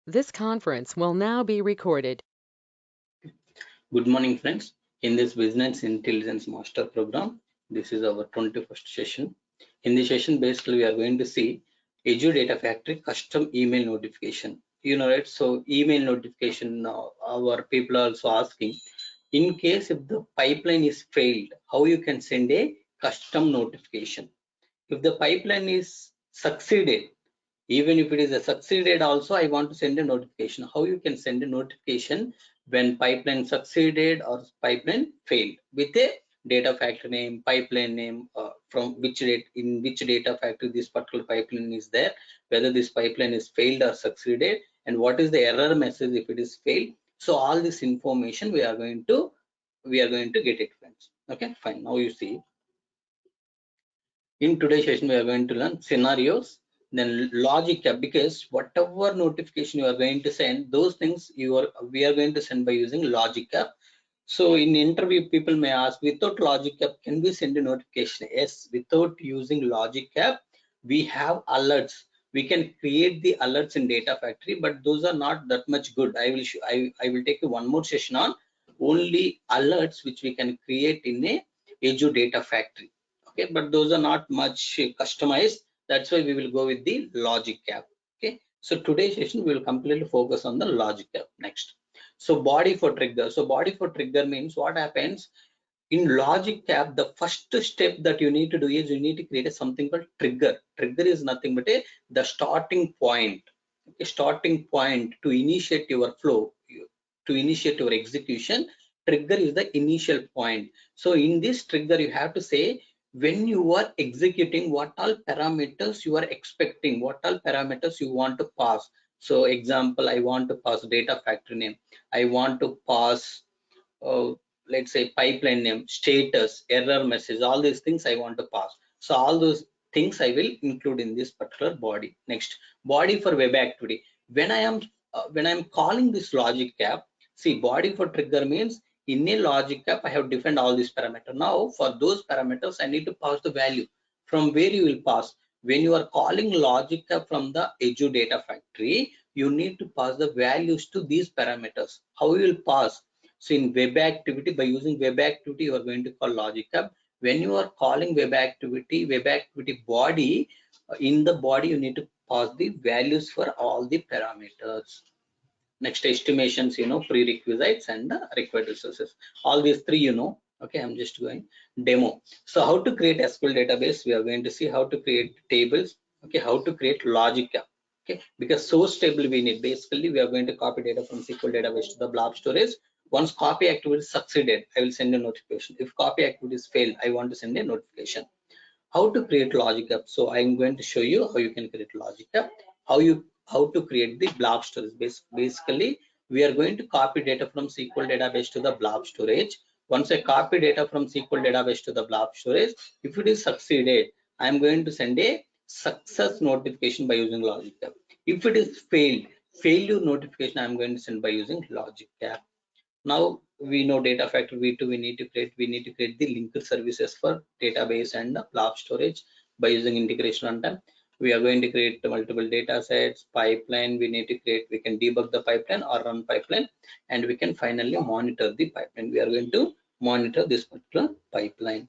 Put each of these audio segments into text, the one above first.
This conference will now be recorded. Good morning, friends. In this Business Intelligence Master Program, this is our 21st session. In this session, basically, we are going to see Azure Data Factory custom email notification. Right? So, email notification, our people are also asking, in case if the pipeline is failed, how you can send a custom notification. If the pipeline is succeeded, even if it is a succeeded also, I want to send a notification. How you can send a notification when pipeline succeeded or pipeline failed with a data factory name, pipeline name, from which date, in which data factory this particular pipeline is there, whether this pipeline is failed or succeeded, and what is the error message if it is failed. So all this information we are going to get it, friends. Okay, fine. Now you see, in today's session, we are going to learn scenarios, then logic app, because whatever notification you are going to send, those things we are going to send by using logic app. So in interview, people may ask, without logic app, can we send a notification? Yes, without using logic app, we have alerts. We can create the alerts in Data Factory, but those are not that much good. I will take one more session on only alerts which we can create in a Azure Data Factory. Okay, but those are not much customized. That's why we will go with the logic app. Okay, so today's session we will completely focus on the logic app. Next, so body for trigger. So body for trigger means what happens in logic app. The first step that you need to do is you need to create something called trigger. Trigger is nothing but the starting point. Okay, starting point to initiate your flow, to initiate your execution. Trigger is the initial point. So in this trigger, you have to say when you are executing, what all parameters you are expecting, what all parameters you want to pass. So example, I want to pass data factory name, I want to pass uh, let's say pipeline name, status, error message, all these things I want to pass. So all those things I will include in this particular body. Next, body for web activity. When I am calling this logic app, see, body for trigger means in a logic app I have defined all these parameters. Now for those parameters I need to pass the value. From where you will pass? When you are calling logic app from the Azure Data Factory, you need to pass the values to these parameters. How you will pass? So in web activity, by using web activity, you are going to call logic app. When you are calling web activity body, in the body, you need to pass the values for all the parameters. Next, estimations, prerequisites and the required resources. All these three, okay, I'm just going demo. So how to create SQL database, we are going to see how to create tables, okay, how to create logic app. Okay, because source table we need. Basically, we are going to copy data from SQL database to the blob storage. Once copy activity succeeded, I will send a notification. If copy activities failed, I want to send a notification. How to create logic app? So I'm going to show you how you can create logic app, how to create the blob storage. Basically, we are going to copy data from SQL database to the blob storage. Once I copy data from SQL database to the blob storage, if it is succeeded, I'm going to send a success notification by using logic app. If it is failure notification, I'm going to send by using logic app. Now we know data factory v2, we need to create the linked services for database and the blob storage by using integration runtime. We are going to create multiple data sets, pipeline. We can debug the pipeline or run pipeline, and we can finally monitor the pipeline. We are going to monitor this particular pipeline.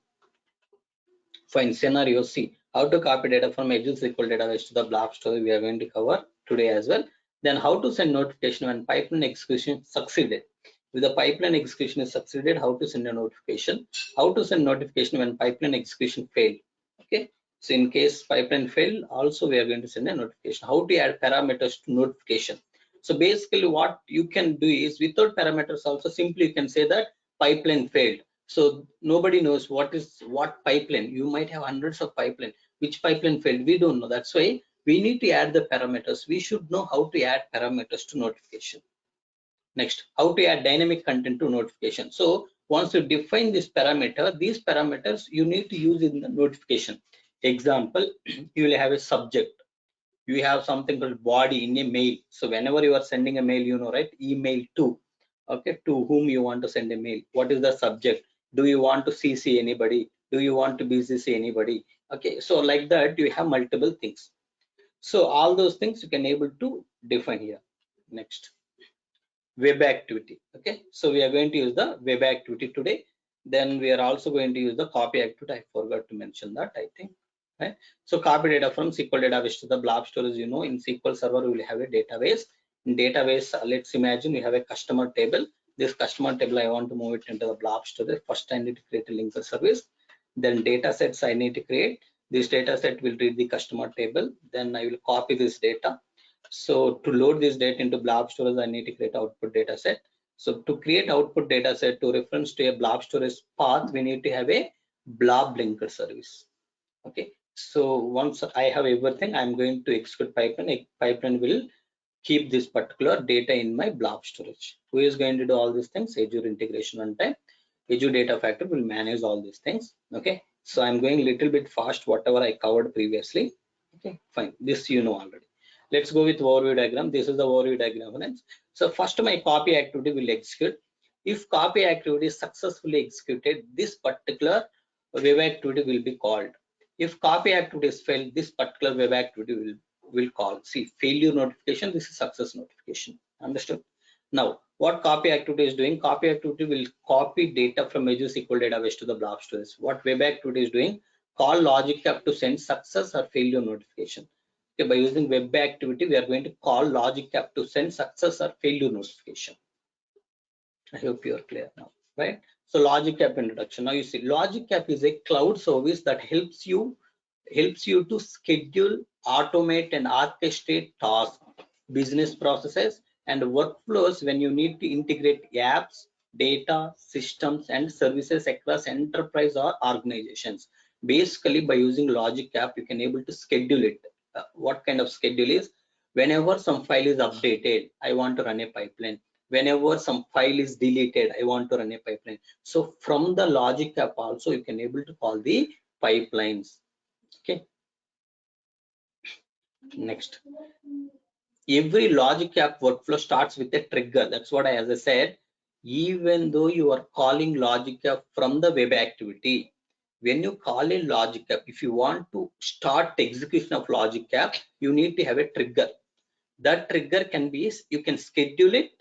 Fine. Scenario C, how to copy data from Azure SQL database to the blob storage, we are going to cover today as well. Then how to send notification when pipeline execution succeeded. If the pipeline execution is succeeded, how to send a notification. How to send notification when pipeline execution failed. Okay. So in case pipeline failed, also we are going to send a notification. How to add parameters to notification. So basically what you can do is, without parameters also, simply you can say that pipeline failed. So nobody knows what pipeline. You might have hundreds of pipeline. Which pipeline failed? We don't know. That's why we need to add the parameters. We should know how to add parameters to notification. Next, how to add dynamic content to notification. So once you define this parameter, these parameters you need to use in the notification. Example, you will have a subject. You have something called body in a mail. So whenever you are sending a mail, right, email to, okay, to whom you want to send a mail. What is the subject? Do you want to CC anybody? Do you want to BCC anybody? Okay, so like that you have multiple things. So all those things you can able to define here. Next, web activity. Okay, so we are going to use the web activity today. Then we are also going to use the copy activity. I forgot to mention that, I think. Right? So copy data from SQL database to the blob storage. You know, in SQL Server we will have a database. In database, let's imagine we have a customer table. This customer table, I want to move it into the blob storage. First, I need to create a linker service. Then data sets I need to create. This data set will read the customer table. Then I will copy this data. So to load this data into blob storage, I need to create output data set. So to create output data set to reference to a blob storage path, we need to have a blob linker service. Okay. So once I have everything, I'm going to execute pipeline. A pipeline will keep this particular data in my blob storage. Who is going to do all these things? Azure integration runtime. Azure Data Factory will manage all these things. Okay. So I'm going a little bit fast, whatever I covered previously. Okay, fine. This you know already. Let's go with overview diagram. This is the overview diagram. So first my copy activity will execute. If copy activity is successfully executed, this particular web activity will be called. If copy activity is failed, this particular web activity will call. See, failure notification, this is success notification. Understood? Now, what copy activity is doing? Copy activity will copy data from Azure SQL database to the blob storage. What web activity is doing? Call logic app to send success or failure notification. Okay, by using web activity, we are going to call logic app to send success or failure notification. I hope you are clear now, right? So logic app introduction. Now you see, logic app is a cloud service that helps you to schedule, automate, and orchestrate tasks, business processes, and workflows when you need to integrate apps, data, systems, and services across enterprise or organizations. Basically, by using logic app, you can able to schedule it. What kind of schedule is? Whenever some file is updated, I want to run a pipeline. Whenever some file is deleted, I want to run a pipeline. So from the logic app also, you can able to call the pipelines. Okay. Next, every logic app workflow starts with a trigger. That's what as I said, even though you are calling logic app from the web activity, when you call a logic app, if you want to start execution of logic app, you need to have a trigger. That trigger can be, you can schedule it.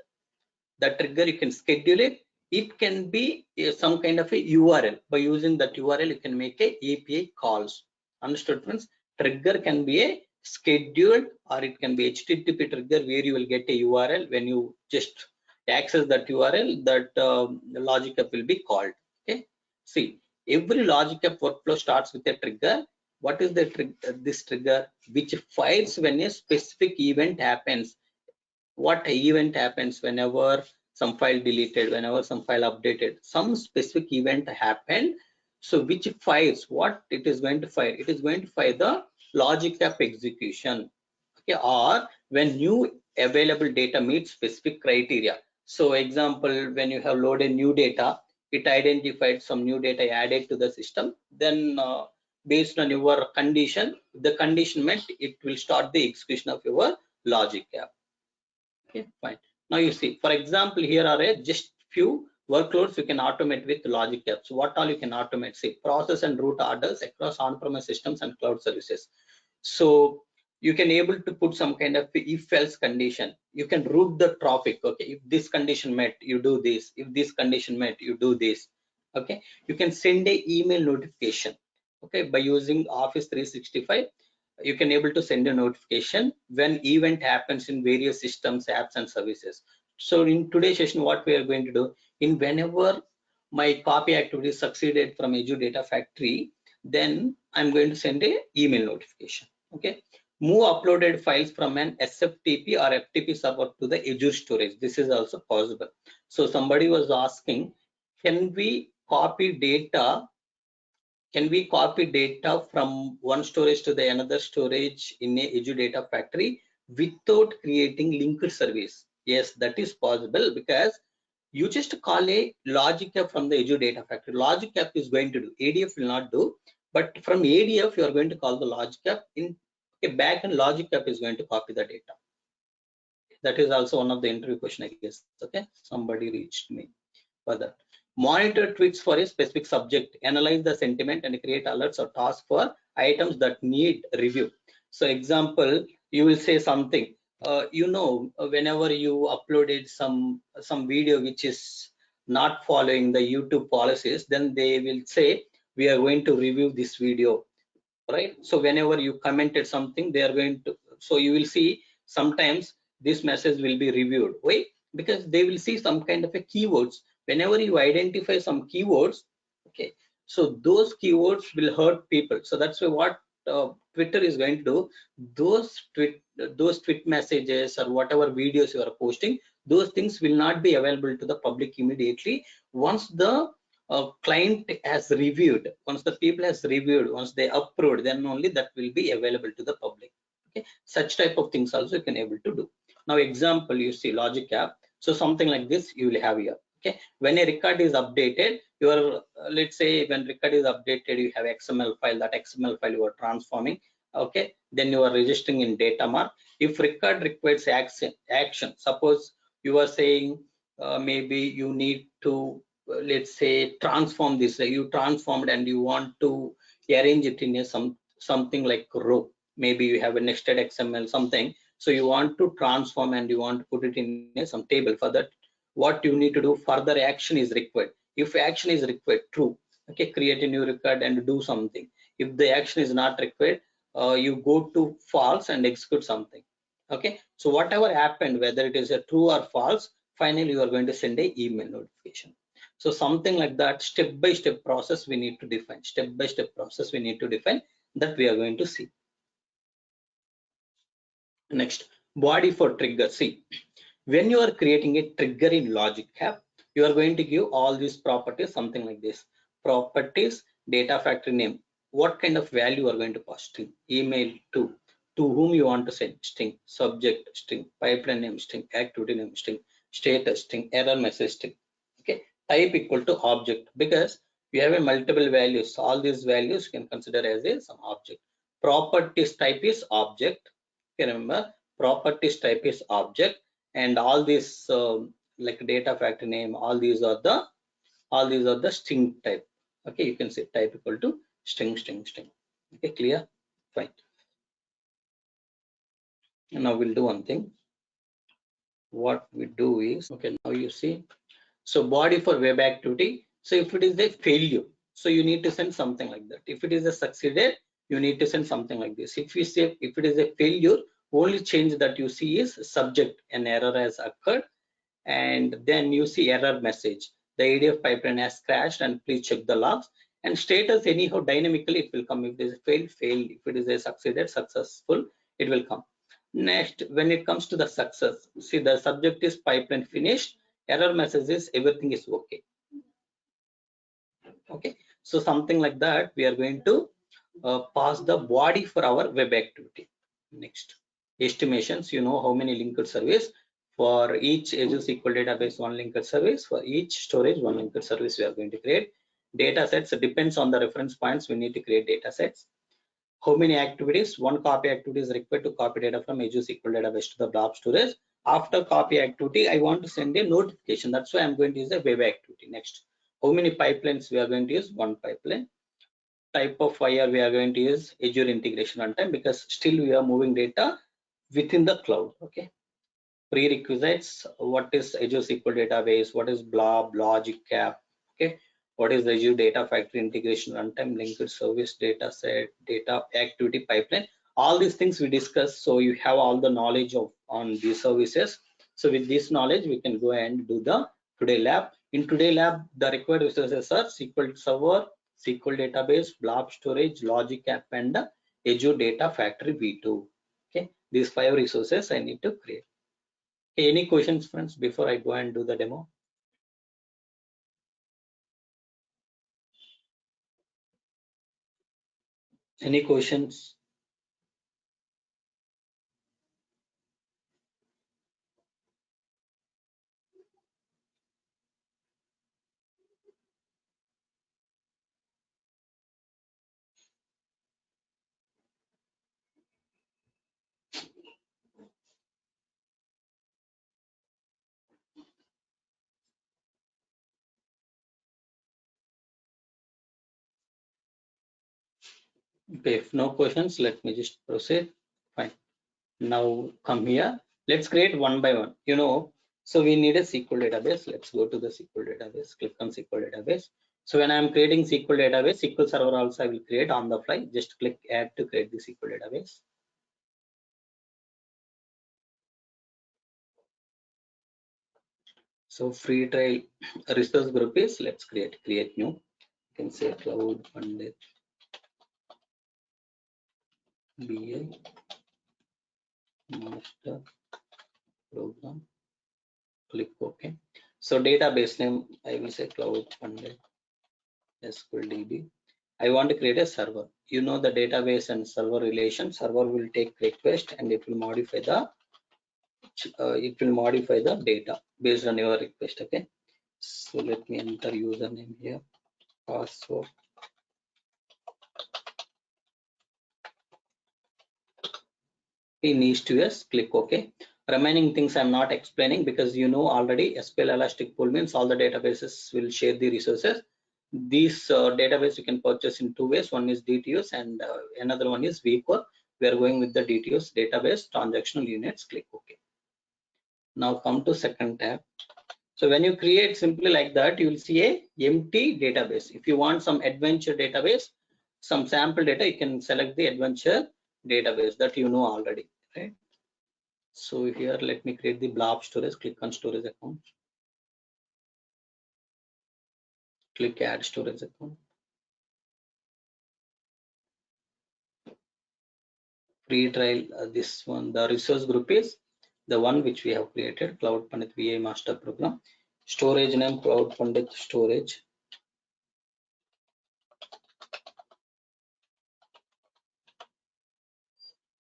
That trigger you can schedule it. It can be some kind of a URL. By using that URL, you can make a API calls. Understood, friends? Trigger can be a scheduled, or it can be HTTP trigger, where you will get a URL. When you just access that URL, that logic app will be called. Okay. See, every logic app workflow starts with a trigger. What is the this trigger? Which fires when a specific event happens. What event happens whenever some file deleted, whenever some file updated, some specific event happened. So which fires, what it is going to fire? It is going to fire the logic app execution. Okay, or when new available data meets specific criteria. So example, when you have loaded new data, it identified some new data added to the system, then based on your condition, the condition met, it will start the execution of your logic app. Okay, fine. Now you see, for example, here are just few workloads you can automate with logic apps. What all you can automate? See, process and route orders across on-premise systems and cloud services. So you can able to put some kind of if-else condition. You can route the traffic. Okay, if this condition met, you do this. If this condition met, you do this. Okay, you can send a email notification. Okay, by using Office 365. You can able to send a notification when event happens in various systems, apps, and services. So in today's session, what we are going to do, in whenever my copy activity succeeded from Azure Data Factory, then I'm going to send a email notification. Okay, move uploaded files from an SFTP or FTP server to the Azure storage. This is also possible. So somebody was asking, can we copy data? Can we copy data from one storage to the another storage in a Azure Data Factory without creating linked service? Yes, that is possible, because you just call a logic app from the Azure Data Factory. Logic app is going to do, ADF will not do, but from ADF you are going to call the logic app. In a backend, logic app is going to copy the data. That is also one of the interview question, I guess. Okay, somebody reached me for that. Monitor tweets for a specific subject, analyze the sentiment, and create alerts or tasks for items that need review. So example, you will say something, whenever you uploaded some video which is not following the YouTube policies, then they will say we are going to review this video, right? So whenever you commented something, they are going to, so you will see sometimes this message will be reviewed. Why? Because they will see some kind of a keywords. Whenever you identify some keywords, okay, so those keywords will hurt people. So that's why what Twitter is going to do, those tweet messages or whatever videos you are posting, those things will not be available to the public immediately. Once the client has reviewed, once the people has reviewed, once they approved, then only that will be available to the public. Okay, such type of things also you can able to do. Now example, you see logic app, so something like this you will have here. Okay, when a record is updated, your let's say when record is updated, you have XML file, that XML file you are transforming. Okay, then you are registering in data mart. If record requires action, suppose you are saying maybe you need to let's say transform this, you transformed and you want to arrange it in a something like row, maybe you have a nested XML something, so you want to transform and you want to put it in some table. For that, what you need to do, further action is required. If action is required, true, okay, create a new record and do something. If the action is not required, you go to false and execute something. Okay, so whatever happened, whether it is a true or false, finally you are going to send a email notification. So something like that, step by step process we need to define, step by step process we need to define, that we are going to see. Next, body for trigger. See, when you are creating a trigger in logic app, you are going to give all these properties, something like this: properties, data factory name, what kind of value you are going to pass, string, email to whom you want to send, string, subject string, pipeline name string, activity name string, status string, error message string. Okay, type equal to object, because we have a multiple values, all these values you can consider as a some object. Properties type is object. Okay, remember, properties type is object, and all these like data factory name, all these are the string type. Okay, you can say type equal to string. Okay, clear? Fine. And now we'll do one thing. What we do is, okay, now you see, so body for web activity. So if it is a failure, so you need to send something like that. If it is a succeeded, you need to send something like this. If we say if it is a failure, only change that you see is subject, an error has occurred, and then you see error message, the ADF pipeline has crashed and please check the logs, and status anyhow dynamically it will come. If it is failed, if it is a succeeded, successful, it will come. Next, when it comes to the success, see the subject is pipeline finished, error message is everything is okay. Okay, so something like that we are going to pass the body for our web activity. Next, estimations, you know how many linked service. For each Azure SQL database, one linked service. For each storage, one linked service we are going to create. Data sets, depends on the reference points, we need to create data sets. How many activities? One copy activity is required to copy data from Azure SQL database to the blob storage. After copy activity, I want to send a notification. That's why I'm going to use a web activity. Next, how many pipelines we are going to use? One pipeline. Type of wire we are going to use Azure integration runtime, because still we are moving data within the cloud. Okay, prerequisites, what is Azure SQL database, what is blob, logic app, okay, what is the Azure data factory integration runtime, linked service, data set, data activity pipeline, all these things we discuss. So you have all the knowledge of on these services. So with this knowledge we can go and do the today lab. In today lab, the required resources are SQL server, SQL database, blob storage, logic app, and the Azure data factory v2. Okay, these 5 resources I need to create. Okay, any questions, friends, before I go and do the demo? Any questions? Okay, if no questions, let me just proceed. Fine. Now come here. Let's create one by one, so we need a SQL database. Let's go to the SQL database, click on SQL database. So when I'm creating SQL database, SQL server also I will create on the fly. Just click add to create the SQL database. So free trial resource group is, let's create new. You can say Cloud Pandit BI master program. Click OK. So database name, I will say Cloud Pandit SQL DB. I want to create a server. The database and server relation. Server will take request and it will modify the data based on your request. Okay. So let me enter username here, password. In east-west, click OK. Remaining things I'm not explaining because already SQL Elastic Pool means all the databases will share the resources. These database you can purchase in two ways. One is DTUs and another one is vCore. We are going with the DTUs, database transactional units. Click OK. Now come to second tab. So when you create simply like that, you will see a empty database. If you want some adventure database, some sample data, you can select the adventure database that already, right? So here, let me create the blob storage. Click on storage account. Click add storage account. Free trial, this one, the resource group is the one which we have created, Cloud Pandit BI master program. Storage name, Cloud Pandit storage.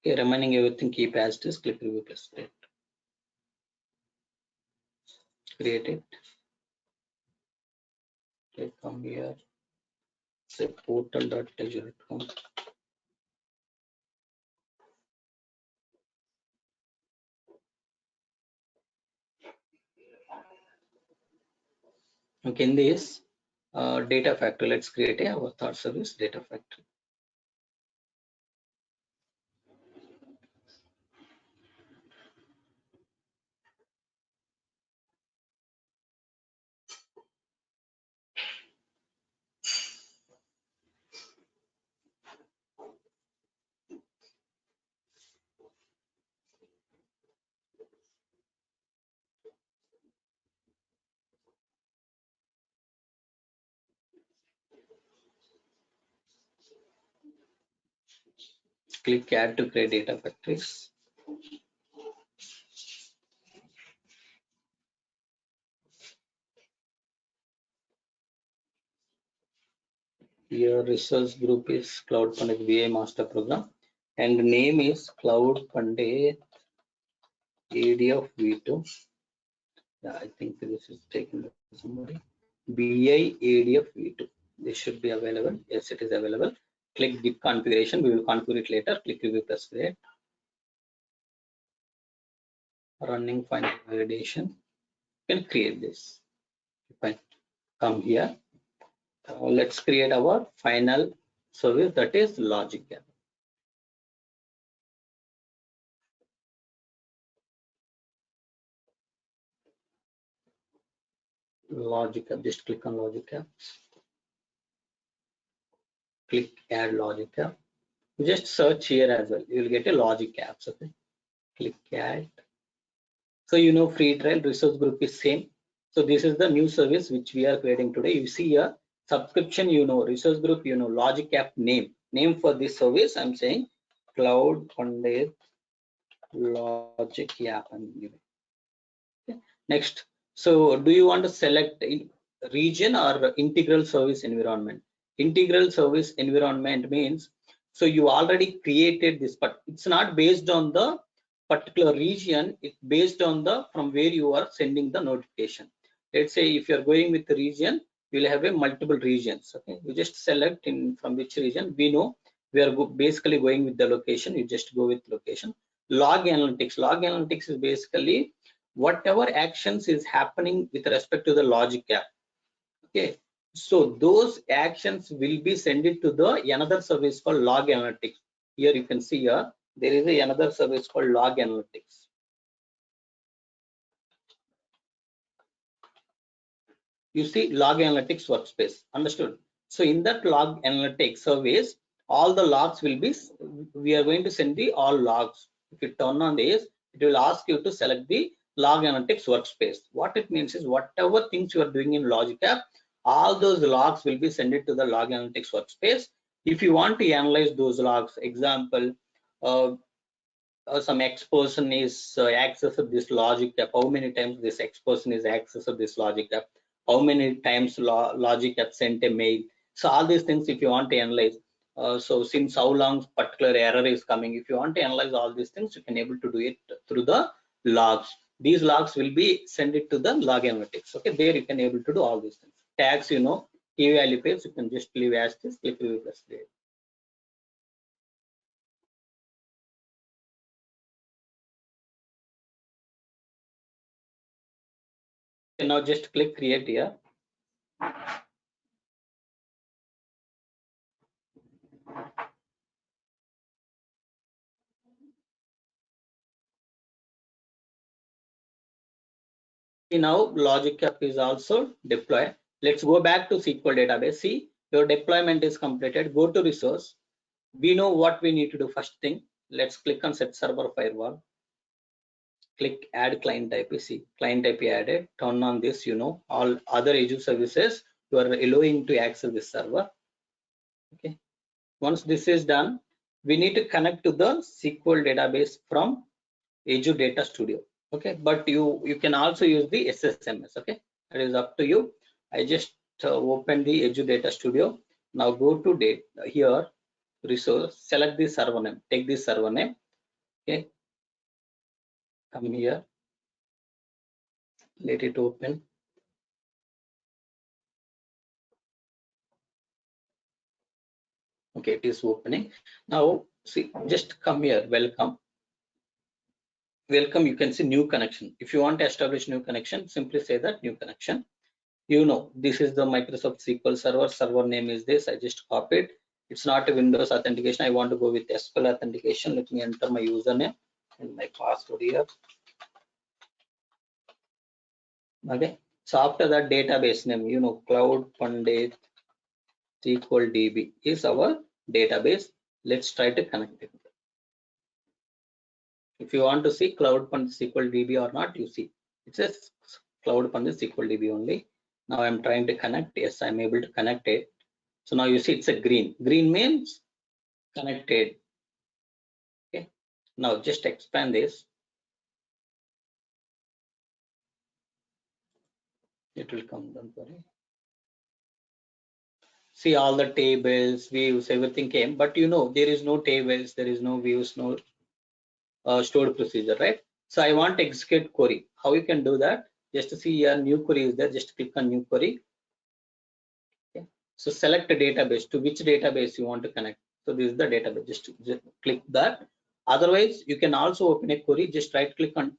Okay, remaining everything keep as it is. Click review plus create. Create it. Click come here. Say portal.azure.com. Okay, in this data factory, let's create a avatar service data factory. Click add to create data factories. Your resource group is Cloud Pandit BI master program and name is Cloud Pandit ADF V2. Yeah, I think this is taken by somebody. BI ADF V2. This should be available. Yes, it is available. Click Git configuration. We will configure it later. Click review plus create. Running final validation. You can create this. Fine. Come here. Let's create our final service, that is logic app. Logic app. Just click on logic app. Click add logic app. Just search here as well. You will get a logic apps. Okay. Click add. So free trial resource group is same. So this is the new service which we are creating today. You see here subscription, resource group, logic app name for this service. I'm saying Cloud Pandit logic app. Okay. Next. So do you want to select region or integral service environment? Integral service environment means, so you already created this, but it's not based on the particular region. It's based on the from where you are sending the notification. Let's say if you're going with the region, you'll have a multiple regions. Okay, you just select in from which region. We know we are basically going with the location. You just go with location. Log analytics is basically whatever actions is happening with respect to the logic app. Okay, so those actions will be sent it to the another service called log analytics. Here you can see here there is another service called log analytics. you see log analytics workspace. Understood? So in that log analytics service, all the logs will be, we are going to send the all logs. If you turn on this, it will ask you to select the log analytics workspace. What it means is whatever things you are doing in Logic App, all those logs will be sent to the log analytics workspace. If you want to analyze those logs, example, some X person is accessed this Logic App, how many times this X person is accessed this Logic App, how many times Logic App sent a mail. So all these things, if you want to analyze, so since how long particular error is coming, if you want to analyze all these things, you can able to do it through the logs. These logs will be sent it to the log analytics. Okay, there you can able to do all these things. Tags, you know, key value page, you can just leave as this, click review plus create. Okay, now just click create here. Now Logic App is also deployed. Let's go back to SQL database. See, your deployment is completed. Go to resource. We know what we need to do. First thing, let's click on set server firewall. Click add client IP. See, client IP added. Turn on this. You know, all other Azure services you are allowing to access this server. Okay. Once this is done, we need to connect to the SQL database from Azure Data Studio. Okay, but you can also use the SSMS. Okay, it is up to you. I just open the Azure Data Studio. Now go to date here, resource, select the server name, take this server name. Okay, come here, let it open. Okay, it is opening. Now see, just come here, welcome. Welcome, you can see new connection. If you want to establish new connection, simply say that new connection. You know, this is the Microsoft SQL server name is this. I just copied. It's not a Windows authentication. I want to go with SQL authentication. Let me enter my username and my password here. Okay, so after that database name, you know, Cloud Pandit SQL DB is our database. Let's try to connect it. If you want to see Cloud Pandit SQL DB or not, you see it says Cloud Pandit SQL DB only. Now I'm trying to connect. Yes, I'm able to connect it. So now you see it's a green. Green means connected. Okay, now just expand this. It will come down. Sorry. See, all the tables, views, everything came, but you know there is no tables, there is no views, no stored procedure, right? So I want to execute query. How you can do that? Just to see your new query is there. Just click on new query. Okay. So select a database. To which database you want to connect. So this is the database. Just click that. Otherwise, you can also open a query. Just right click on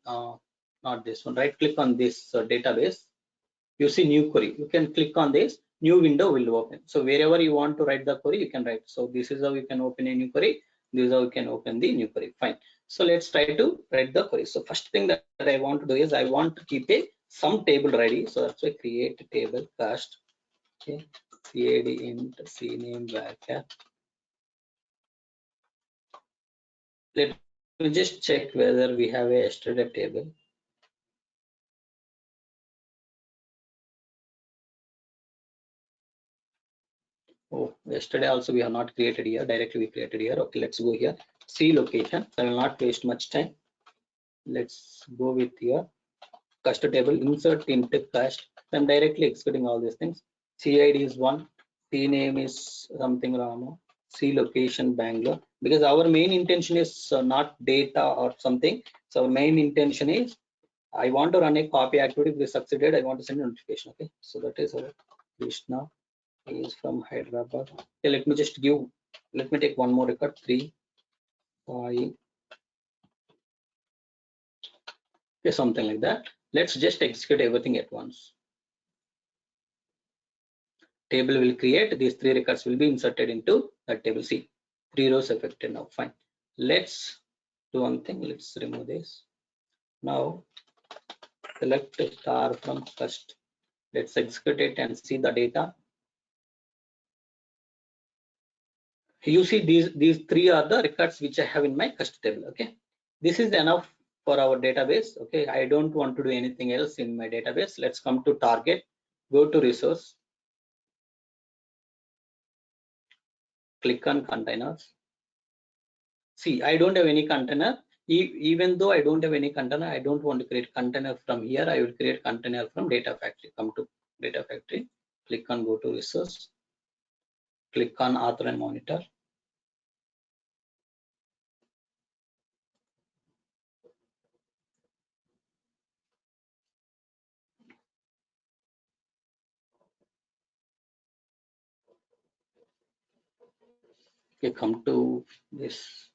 not this one. Right click on this database. You see new query. You can click on this. New window will open. So wherever you want to write the query, you can write. So this is how you can open a new query. This is how you can open the new query. Fine. So let's try to write the query. So first thing that I want to do is I want to keep a some table ready. So that's why create a table cast. Okay. CAD int cname varchar. Let me just check whether we have a yesterday table. Oh, yesterday also we have not created here. Directly we created here. Okay, let's go here. See location. I will not waste much time. Let's go with here. Custom table, insert into cast. I'm directly executing all these things. CID is one. C name is something Rama. C location Bangalore. Because our main intention is not data or something. So our main intention is I want to run a copy activity. If we succeeded, I want to send a notification. Okay, so that is our Krishna is from Hyderabad. Okay, let me just give. Let me take one more record. 3, 5. Okay, something like that. Let's just execute everything at once. Table will create. These 3 records will be inserted into that table. See, 3 rows affected now. Fine. Let's do one thing. Let's remove this. Now select star from first. Let's execute it and see the data. You see these three are the records which I have in my cust table. Okay, this is enough for our database. Okay, I don't want to do anything else in my database. Let's come to target, go to resource, click on containers. See, I don't have any container. Even though I don't have any container, I don't want to create container from here. I will create container from data factory. Come to data factory, click on go to resource, click on author and monitor. Okay, come to this.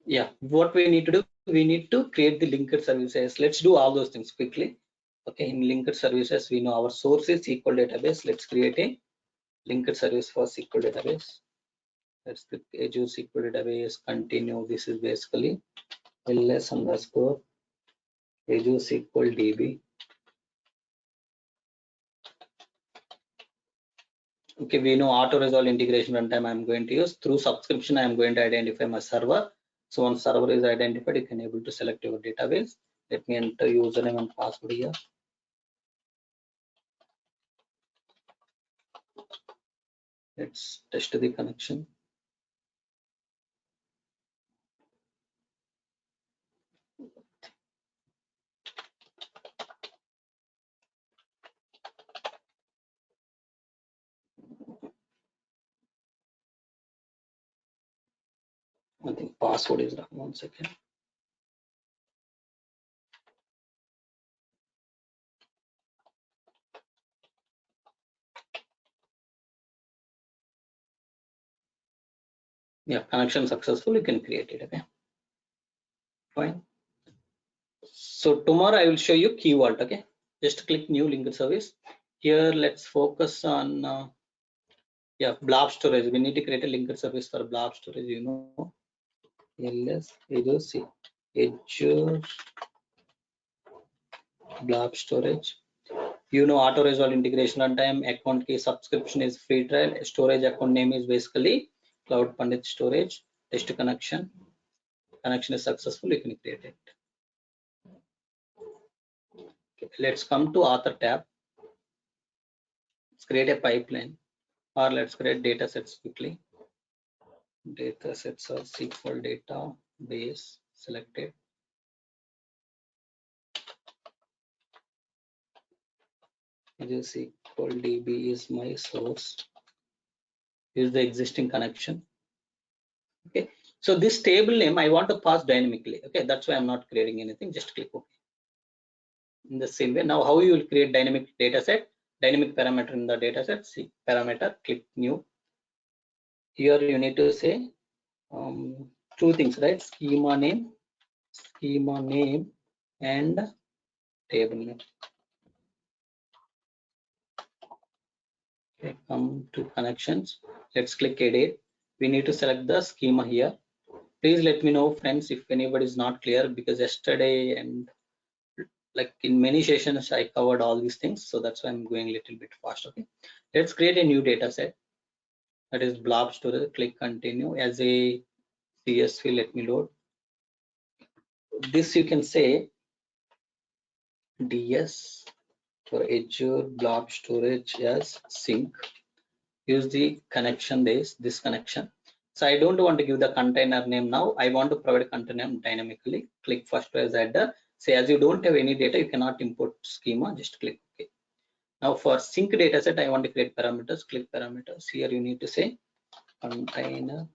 Yeah, what we need to do, we need to create the linked services. Let's do all those things quickly. Okay, in linked services, we know our source is SQL database. Let's create a linked service for SQL database. Let's click Azure SQL database, continue. This is basically ls underscore Azure SQL DB. Okay, we know auto resolve integration runtime I'm going to use. Through subscription, I'm going to identify my server. So once server is identified, you can able to select your database. Let me enter username and password here. Let's test the connection. I think password is wrong. 1 second. Yeah, connection successful. You can create it. Okay, fine. So tomorrow I will show you Key Vault. Okay, just click new linked service. Here let's focus on yeah, blob storage. We need to create a linked service for blob storage. You know, ls Azure blob storage. You know, auto resolve integration runtime, account key subscription is free trial, storage account name is basically Cloud Pandit storage. Test connection is successful. You can create it. Okay, let's come to author tab. Let's create a pipeline, or let's create data sets quickly. Data sets are SQL data base selected. SQL DB is my source. Is the existing connection. Okay, so this table name I want to pass dynamically. Okay, that's why I'm not creating anything. Just click OK. In the same way, now how you will create dynamic data set, dynamic parameter in the data set. See parameter, click new. Here you need to say two things, right? Schema name and table name. Okay, come to connections. Let's click edit. We need to select the schema here. Please let me know, friends, if anybody is not clear, because yesterday and like in many sessions I covered all these things, so that's why I'm going a little bit fast. Okay, let's create a new data set, that is blob storage. Click continue. As a CSV, let me load this. You can say ds for Azure blob storage as sync. Use the connection this connection. So I don't want to give the container name now. I want to provide container name dynamically. Click first as header. Say as you don't have any data, you cannot import schema. Just click OK. Now for sync dataset, I want to create parameters. Click parameters. Here you need to say container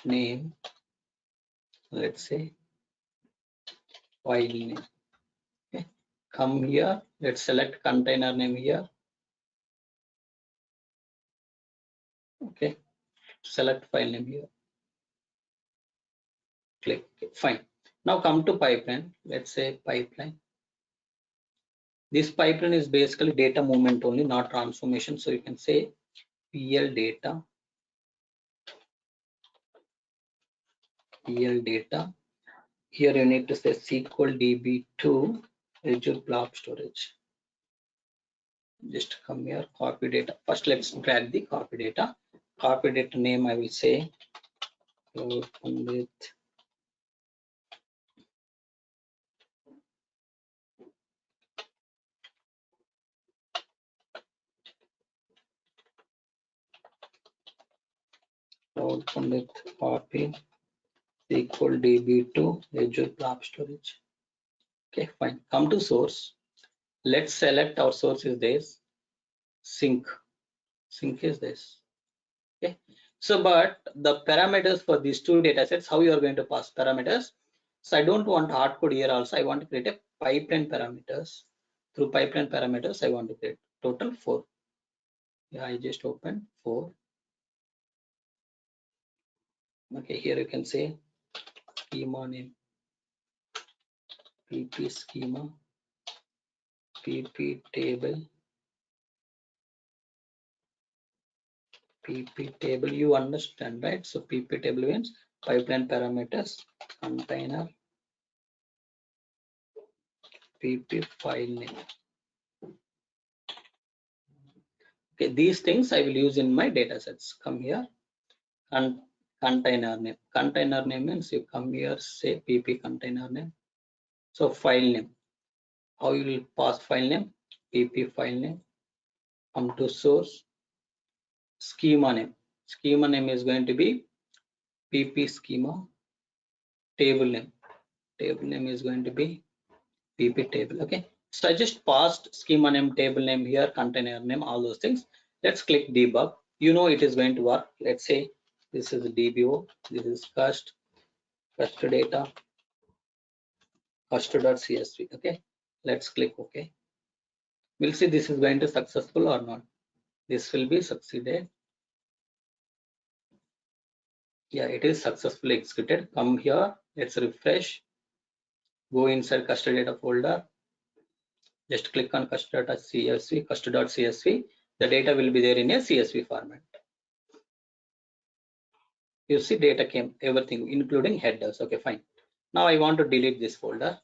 name. Let's say file name. Okay. Come here. Let's select container name here. Okay. Select file name here. Click. Okay. Fine. Now come to pipeline. Let's say pipeline. This pipeline is basically data movement only, not transformation. So you can say PL data Here you need to say SQL DB2 Azure Blob Storage. Just come here, copy data. First, let's drag the copy data. Copy data name, I will say Pandit. Pandit copy SQL DB2 Azure Blob Storage. Okay, fine. Come to source. Let's select our source is this. Sync is this. Okay, so but the parameters for these two data sets, how you are going to pass parameters? So I don't want hard code here also. I want to create a pipeline parameters. Through pipeline parameters, I want to create total 4. Yeah, I just opened 4. Okay, here you can say schema name, pp schema, pp table, pp table. You understand, right? So pp table means pipeline parameters, container, pp file name. Okay, these things I will use in my data sets. Come here and container name. Container name means you come here, say pp container name. So file name. How you will pass file name? pp file name. Come to source. Schema name. Schema name is going to be pp schema. Table name. Table name is going to be pp table. Okay. So I just passed schema name, table name here, container name, all those things. Let's click debug. You know it is going to work. Let's say this is dbo, this is cust data, cust.csv. Okay, let's click OK. We'll see this is going to successful or not. This will be succeeded. Yeah, it is successfully executed. Come here, let's refresh. Go inside cust data folder. Just click on cust.csv, cust.csv. The data will be there in a CSV format. You see data came, everything including headers. Okay, fine. Now I want to delete this folder.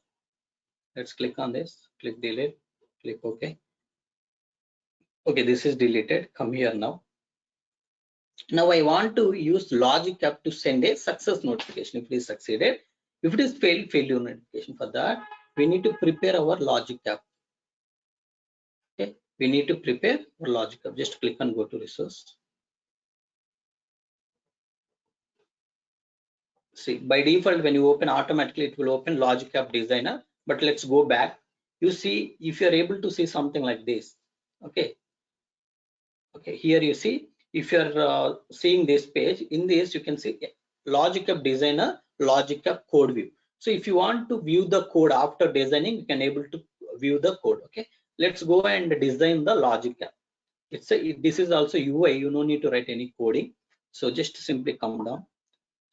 Let's click on this, click delete, click OK. Okay, this is deleted. Come here now. Now I want to use logic app to send a success notification if it is succeeded. If it is failed, failure notification. For that, we need to prepare our logic app. Okay, we need to prepare our logic app. Just click on go to resource. See, by default, when you open automatically, it will open logic app designer. But let's go back. You see, if you're able to see something like this. Okay. Okay, here you see, if you're seeing this page, in this you can see logic app designer, logic app code view. So if you want to view the code after designing, you can able to view the code. Okay, let's go and design the logic app. This is also UI. You no need to write any coding. So just simply come down.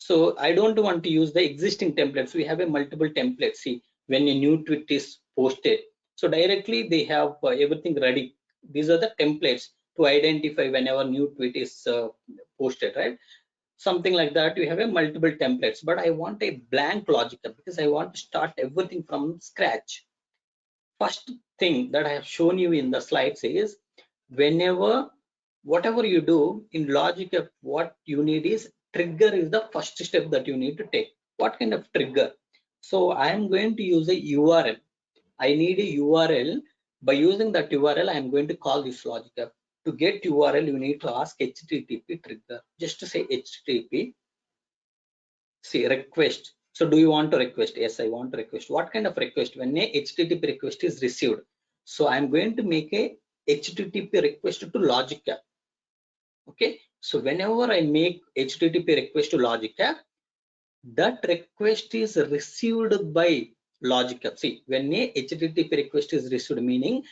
So I don't want to use the existing templates. We have a multiple templates. See, when a new tweet is posted, so directly they have everything ready. These are the templates to identify whenever new tweet is posted, right? Something like that. You have a multiple templates, but I want a blank logic because I want to start everything from scratch. First thing that I have shown you in the slides is whatever you do in logic app, what you need is trigger is the first step that you need to take. What kind of trigger? So I am going to use a URL. I need a URL. By using that URL, I am going to call this logic app. To get URL, you need to ask HTTP trigger. Just to say HTTP. See request. So do you want to request? Yes, I want to request. What kind of request? When a HTTP request is received. So I'm going to make a HTTP request to logic app. Okay, so whenever I make HTTP request to logic app, that request is received by logic app. See, when a HTTP request is received, meaning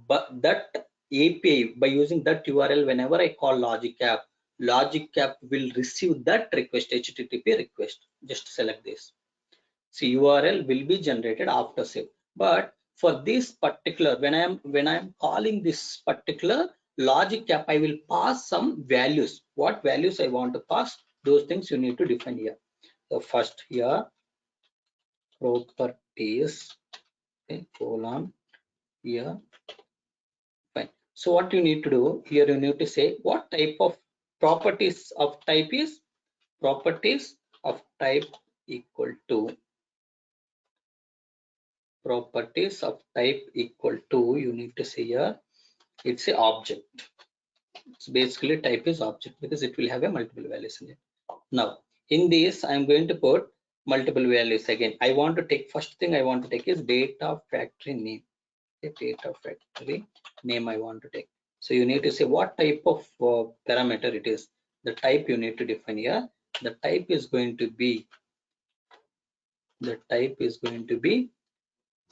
but that API, by using that URL, whenever I call logic app will receive that request, HTTP request. Just select this. See, URL will be generated after save. But for this particular, when I am calling this particular logic app, I will pass some values. What values I want to pass? Those things you need to define here. So first here, properties, okay, colon here. Fine. So what you need to do here, you need to say what type of properties of type is properties of type equal to properties of type equal to, you need to say here it's a object. It's basically type is object because it will have a multiple values in it. Now in this I'm going to put multiple values again. I want to take first thing I want to take is data factory name. Okay, data factory name I want to take. So you need to say what type of parameter it is. The type you need to define here. The type is going to be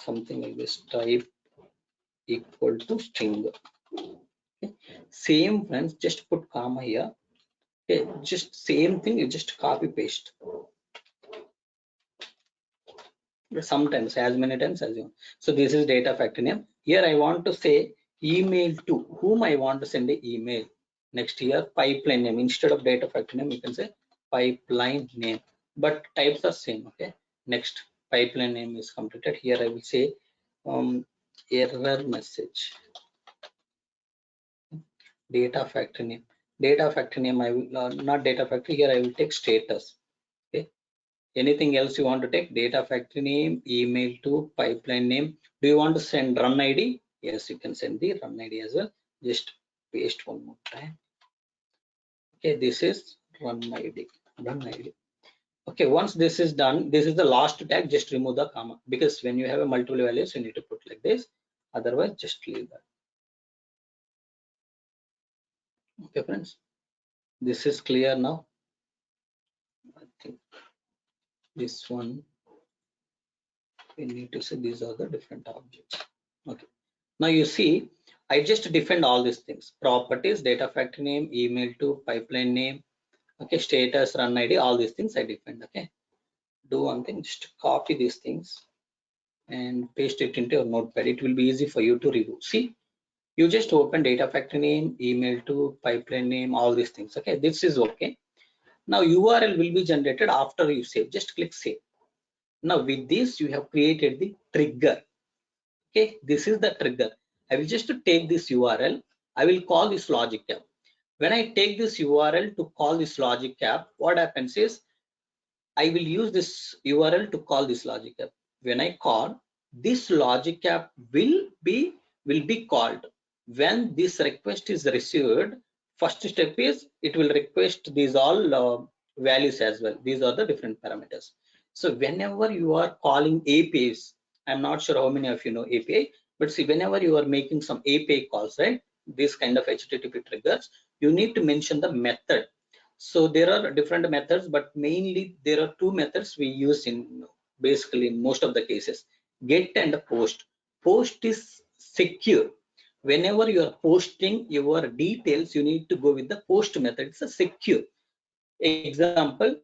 something like this, type equal to string. Okay. Same friends, just put comma here. Okay, just same thing, you just copy paste. Sometimes as many times as you want. So this is data factory name. Here I want to say email to whom I want to send the email. Next here pipeline name, instead of data factory name you can say pipeline name, but types are same. Okay, next pipeline name is completed. Here I will say error message, data factory name I will not data factory, here I will take status. Okay, anything else you want to take, data factory name, email to, pipeline name. Do you want to send run ID? Yes, you can send the run ID as well. Just paste one more time. Okay, this is run ID. Okay, once this is done, this is the last tag, just remove the comma because when you have a multiple values you need to put like this, otherwise just leave that. Okay friends, this is clear now. I think this one we need to say these are the different objects. Okay, now you see I just defined all these things: properties, data factory name, email to, pipeline name, okay, status, run ID, all these things I defined. Okay, do one thing, just copy these things and paste it into your notepad. It will be easy for you to review. See, you just open data factory name, email to, pipeline name, all these things. Okay, this is okay. Now URL will be generated after you save. Just click save. Now with this you have created the trigger. Okay, this is the trigger. I will just take this URL. I will call this logic app. When I take this URL to call this logic app, what happens is I will use this URL to call this logic app. When I call, this logic app will be called. When this request is received, first step is it will request these all values as well. These are the different parameters. So whenever you are calling APIs, I'm not sure how many of you know API, but see, whenever you are making some API calls, right, this kind of HTTP triggers, you need to mention the method. So there are different methods, but mainly there are two methods we use in basically in most of the cases: get and post. Post is secure. Whenever you are posting your details, you need to go with the post method. It's a secure. Example,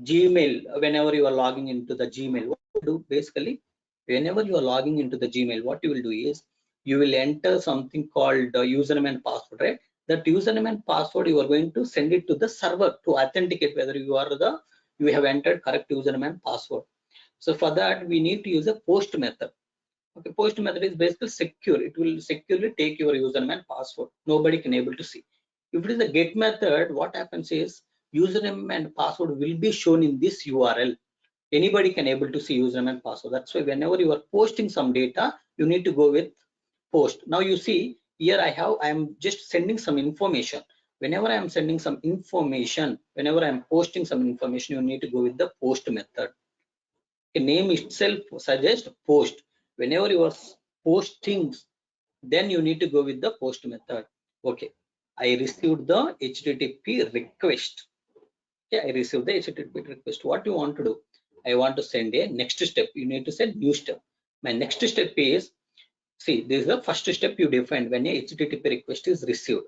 Gmail. Whenever you are logging into the Gmail, what you do basically, whenever you are logging into the Gmail, what you will do is you will enter something called username and password, right? That username and password you are going to send it to the server to authenticate whether you have entered correct username and password. So for that we need to use a post method. Okay, post method is basically secure. It will securely take your username and password. Nobody can able to see. If it is a get method, what happens is username and password will be shown in this URL. Anybody can able to see username and password. That's why whenever you are posting some data, you need to go with post. Now you see here I am just sending some information. Whenever I am sending some information, whenever I am posting some information, you need to go with the post method. A name itself suggests post. Whenever you are posting, then you need to go with the post method. Okay, I received the HTTP request. Okay, I received the HTTP request. What you want to do? I want to send a next step. You need to send new step. My next step is, see, this is the first step you defined when a HTTP request is received.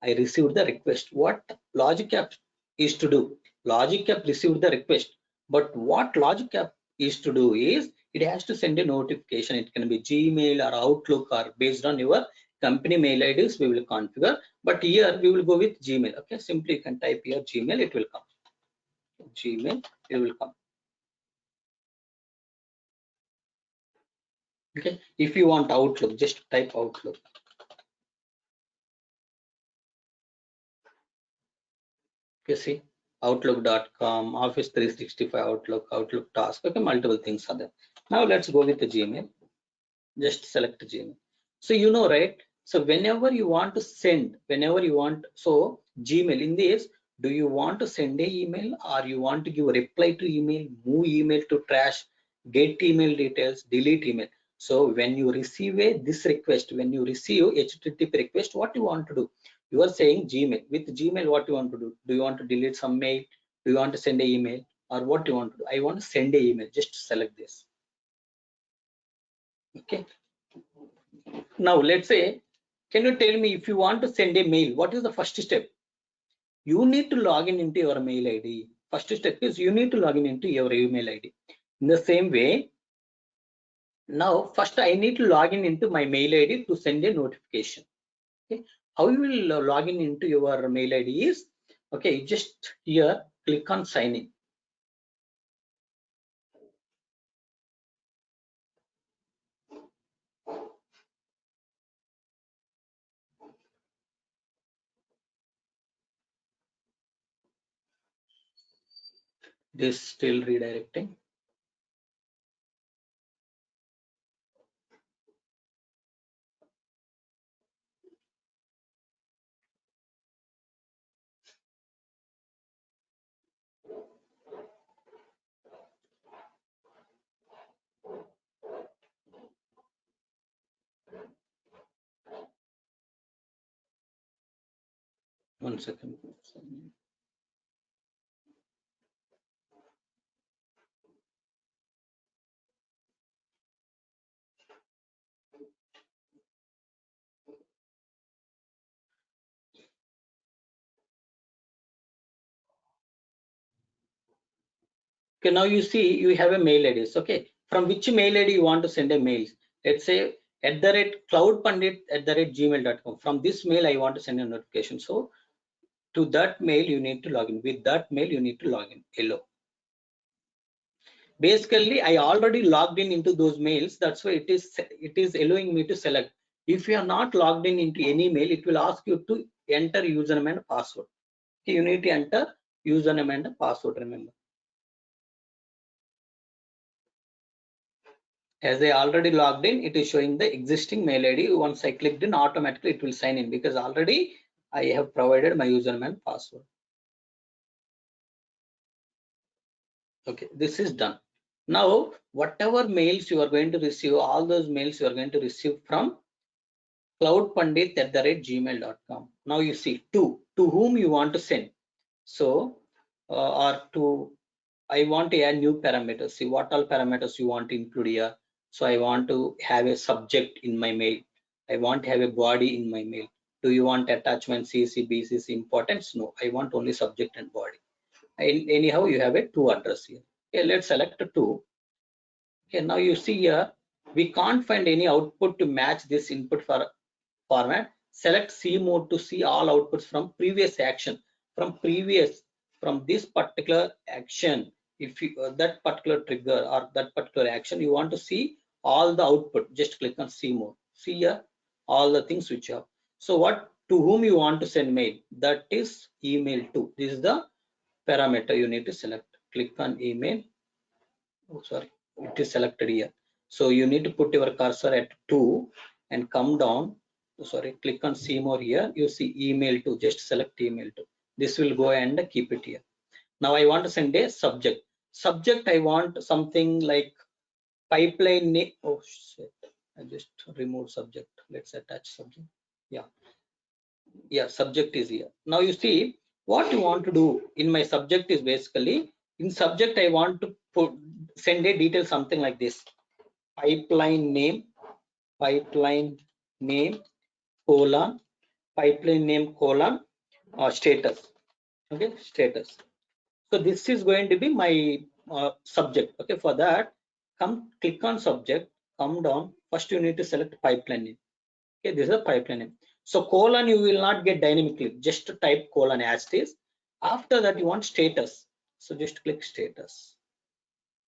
I received the request. What logic app is to do? Logic app received the request, but what logic app is to do is it has to send a notification. It can be Gmail or Outlook or based on your company mail IDs we will configure. But here we will go with Gmail. Okay, simply you can type here Gmail, it will come. Gmail, it will come. Okay, if you want Outlook, just type Outlook. You see, Outlook.com, Office 365, Outlook Task. Okay, multiple things are there. Now let's go with the Gmail. Just select Gmail. So you know, right? So whenever you want to send, so Gmail in this, do you want to send a email or you want to give a reply to email, move email to trash, get email details, delete email? So when you receive this request, when you receive HTTP request, what you want to do? You are saying Gmail. With Gmail, what you want to do? Do you want to delete some mail? Do you want to send an email? Or what you want to do? I want to send an email. Just select this. Okay. Now let's say, can you tell me if you want to send a mail, what is the first step? You need to log in into your mail ID. First step is you need to log in into your email ID. In the same way, now first I need to log in into my mail ID to send a notification. Okay, how you will log in into your mail ID is, okay, just here click on sign in. This still redirecting. One second. Okay, now you see you have a mail IDs. Okay, from which mail ID you want to send a mail? Let's say @cloudpundit@gmail.com. From this mail I want to send a notification. So to that mail you need to log in. With that mail you need to log in. Hello. Basically, I already logged in into those mails. That's why it is allowing me to select. If you are not logged in into any mail, it will ask you to enter username and password. Okay, you need to enter username and password. Remember. As I already logged in, it is showing the existing mail ID. Once I clicked in, automatically it will sign in because already I have provided my username and password. Okay, this is done. Now, whatever mails you are going to receive, all those mails you are going to receive from cloudpundit@gmail.com. Now you see to whom you want to send. So, or to, I want to add new parameters. See what all parameters you want to include here. So I want to have a subject in my mail. I want to have a body in my mail. Do you want attachment CC, BCC, importance? No, I want only subject and body. Anyhow, you have a to address here. Okay, let's select a to. Okay, now you see here, we can't find any output to match this input format. Select see mode to see all outputs from previous action. From this particular action, if you that particular trigger or that particular action, you want to see all the output, just click on see mode. See here all the things which are. So what, to whom you want to send mail, that is email to. This is the parameter you need to select. Click on email. Oh, sorry, it is selected here. So you need to put your cursor at 2 and come down. Sorry, click on see more here. You see email to, just select email to. This will go and keep it here. Now I want to send a subject. Subject, I want something like pipeline name. Oh shit, I just removed subject. Let's attach subject. Yeah, subject is here. Now you see what you want to do in my subject is basically, in subject I want to send a detail something like this: pipeline name colon pipeline name colon status. Okay, status. So this is going to be my subject. Okay, for that, click on subject, come down. First you need to select pipeline name. Okay, this is a pipeline name. So colon you will not get dynamically, just type colon as it is. After that you want status. So just click status.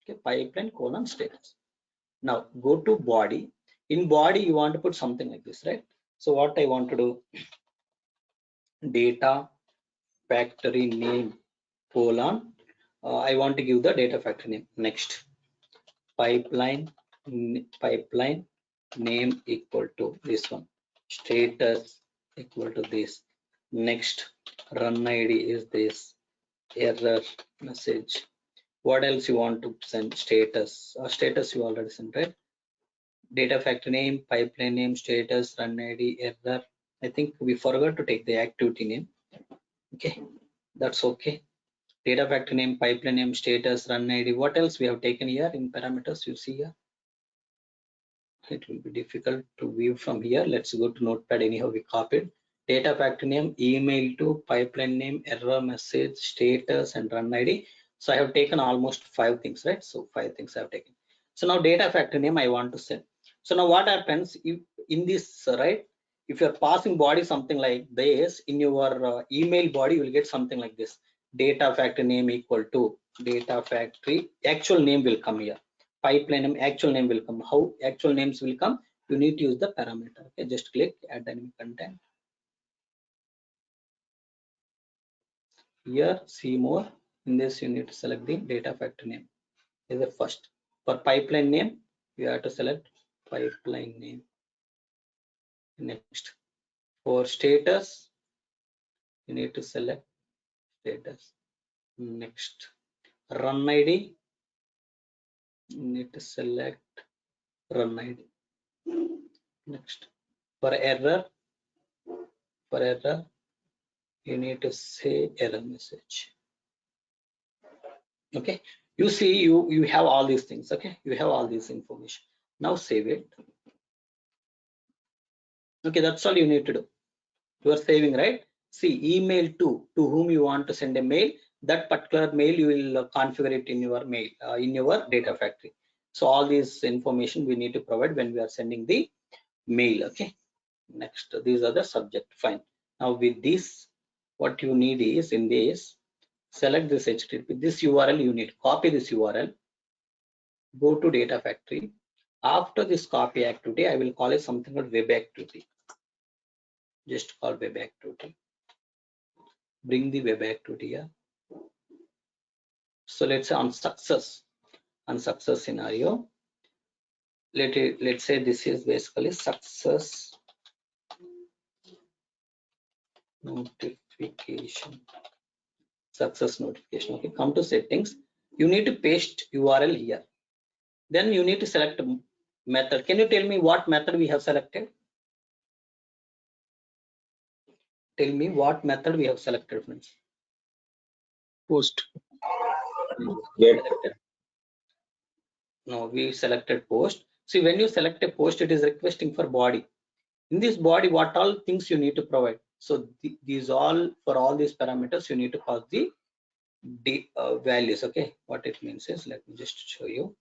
Okay, pipeline colon status. Now go to body. In body, you want to put something like this, right? So what I want to do, data factory name colon. I want to give the data factory name. Next, pipeline name equal to this one. Status equal to this. Next, run ID is this. Error message. What else you want to send? Status. Status you already sent, right? Data factory name, pipeline name, status, run ID, error. I think we forgot to take the activity name. Okay, that's okay. Data factory name, pipeline name, status, run ID. What else we have taken here in parameters? You see here. It will be difficult to view from here. Let's go to Notepad. Anyhow, we copied. Data factory name, email to, pipeline name, error message, status, and run ID. So I have taken almost 5 things, right? So 5 things I have taken. So now data factory name I want to send. So now what happens if in this, right? If you're passing body something like this, in your email body, you will get something like this. Data factory name equal to data factory, actual name will come here. Pipeline name, actual name will come. How actual names will come? You need to use the parameter. Okay, just click add dynamic content. Here, see more. In this, you need to select the data factory name. Is the first. For pipeline name, you have to select pipeline name. Next, for status, you need to select status. Next, run ID, you need to select run ID. Next, for error, you need to say error message. Okay, you see, you have all these things. Okay, you have all this information. Now save it. Okay, that's all you need to do. You are saving, right? See, email to whom you want to send a mail. That particular mail you will configure it in your mail in your data factory. So all this information we need to provide when we are sending the mail. Okay, next, these are the subject. Fine. Now with this, what you need is in this, select this HTTP. This URL you need copy this URL. Go to data factory. After this copy activity, I will call it something called web activity. Just call web activity. Bring the web activity here. So let's say on success scenario, let's say this is basically success notification. Okay, come to settings. You need to paste URL here. Then you need to select a method. Can you tell me what method we have selected? Tell me what method we have selected, friends. Post. No, we selected post. See, when you select a post, it is requesting for body. In this body, what all things you need to provide? So these all, for all these parameters, you need to pass the values. Okay, what it means is, let me just show you.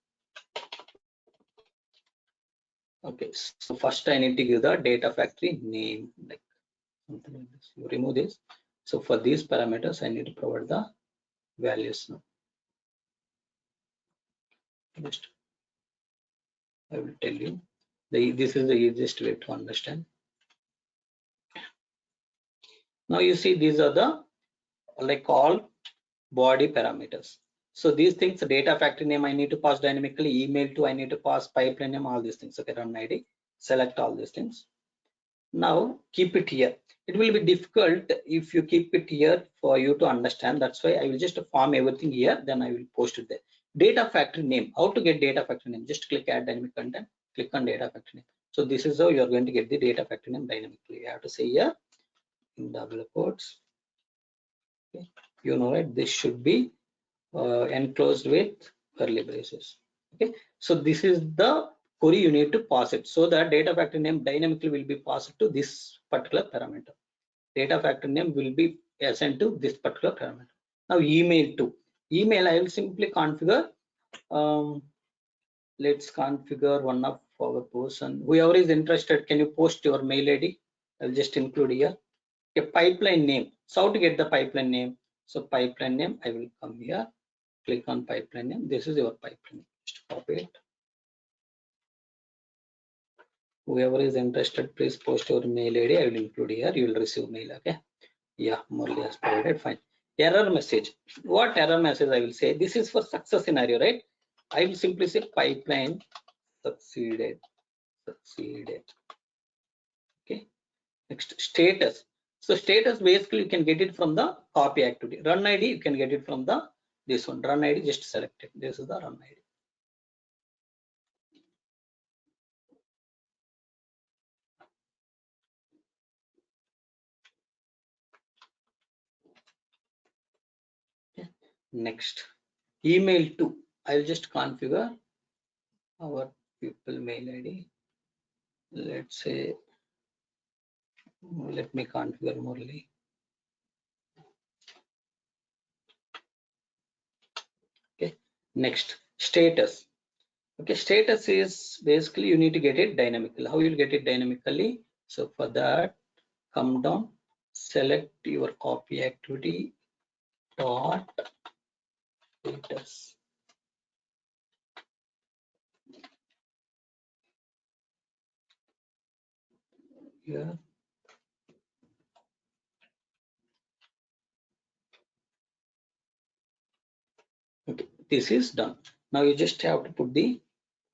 Okay, so first I need to give the data factory name, like something like this. You remove this. So for these parameters, I need to provide the values now. Just I will tell you. This is the easiest way to understand. Now you see, these are the like all body parameters. So these things, the data factory name I need to pass dynamically, email to I need to pass, pipeline name, all these things. Okay, run ID, select all these things. Now keep it here. It will be difficult if you keep it here for you to understand. That's why I will just form everything here, then I will post it there. Data factory name. How to get data factory name? Just click add dynamic content, click on data factory name. So this is how you are going to get the data factory name dynamically. You have to say here in double quotes. Okay. You know, right? This should be enclosed with curly braces. Okay, so this is the query you need to pass it, so that data factory name dynamically will be passed to this particular parameter. Data factory name will be assigned to this particular parameter. Now email to email, I will simply configure. Let's configure one of our person. Whoever is interested, can you post your mail ID? I'll just include here. A pipeline name. So how to get the pipeline name? So pipeline name, I will come here. Click on pipeline name. This is your pipeline. Just copy it. Whoever is interested, please post your mail ID. I will include here. You will receive mail. Okay. Yeah, Murali has provided. Fine. Error message. What error message I will say? This is for success scenario, right? I will simply say pipeline succeeded. Okay. Next, status. So status basically you can get it from the copy activity. Run ID you can get it from the this one. Run ID, just select it. This is the run ID. Okay. Next, email to. I'll just configure our people mail ID. Let's say, let me configure Murali. Okay. Next, status. Okay, status is basically you need to get it dynamically. How you'll get it dynamically? So for that, come down, select your copy activity dot status. Here. Okay, this is done. Now you just have to put the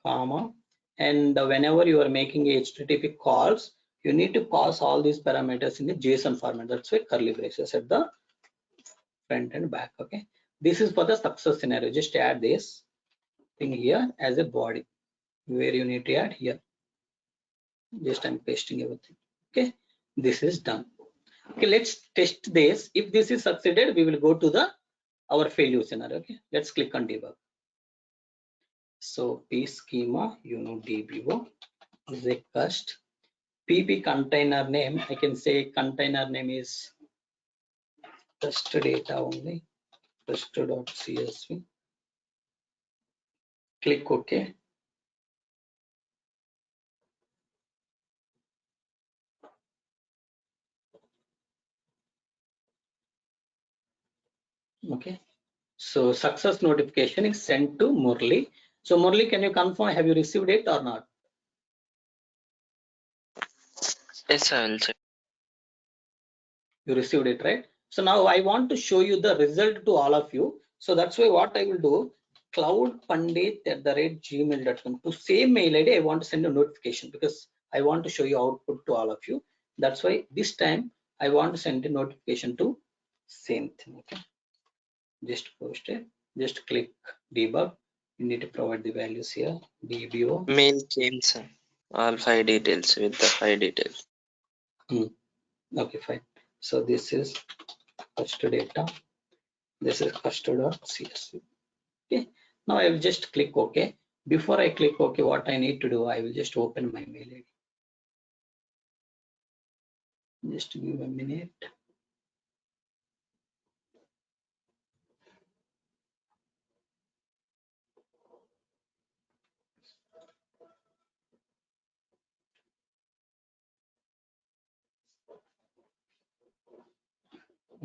comma, and whenever you are making HTTP calls, you need to pass all these parameters in the JSON format. That's why curly braces at the front and back. Okay, this is for the success scenario. Just add this thing here as a body where you need to add here. Just I'm pasting everything. Okay, this is done. Okay, let's test this. If this is succeeded, we will go to the our failure scenario. Okay, let's click on debug. So p schema, DBO is a cust. PB container name, I can say container name is test data only, test.csv. Click OK. Okay, so success notification is sent to Murali. So Murali, can you confirm, have you received it or not? Yes, I will check. You received it, right? So now I want to show you the result to all of you. So that's why what I will do, cloudpandit@gmail.com, to same mail ID I want to send a notification because I want to show you output to all of you. That's why this time I want to send a notification to same thing. Okay, just post it, just click debug. You need to provide the values here. DBO Mail came, sir. All 5 details with the 5 details. Okay, fine. So this is first data, this is custard.csv. Okay, now I will just click OK. Before I click OK, what I need to do, I will just open my mail ID. Just give a minute.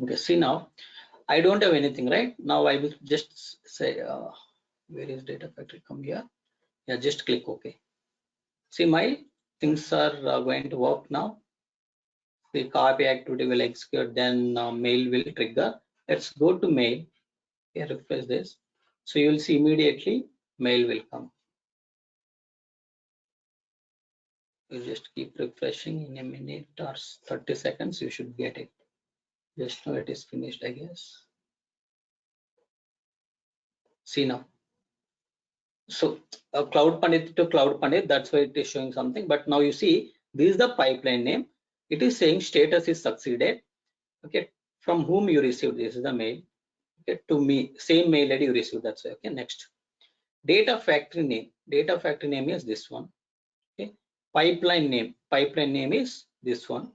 Okay, see now, I don't have anything, right? Now I will just say, where is data factory? Come here. Yeah, just click OK. See, my things are going to work now. The copy activity will execute, then mail will trigger. Let's go to mail. Here, refresh this. So you will see immediately mail will come. You just keep refreshing. In a minute or 30 seconds, you should get it. Just now it is finished, I guess. See now. So Cloud Pandit to Cloud Pandit, that's why it is showing something. But now you see, this is the pipeline name. It is saying status is succeeded. Okay, from whom you received, this is the mail. Okay, to me, same mail ID you received. That's why. Okay, next. Data factory name. Data factory name is this one. Okay, pipeline name is this one,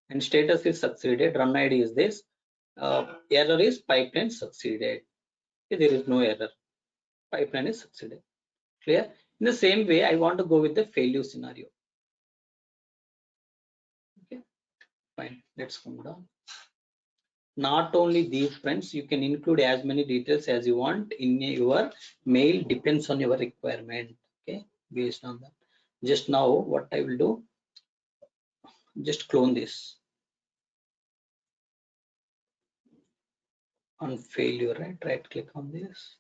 and status is succeeded. Run ID is this. Error is pipeline succeeded. Okay, there is no error. Pipeline is succeeded. Clear? In the same way, I want to go with the failure scenario. Okay, fine. Let's come down. Not only these, friends, you can include as many details as you want in your mail. Depends on your requirement. Okay, based on that. Just now what I will do, just clone this on failure, right click on this,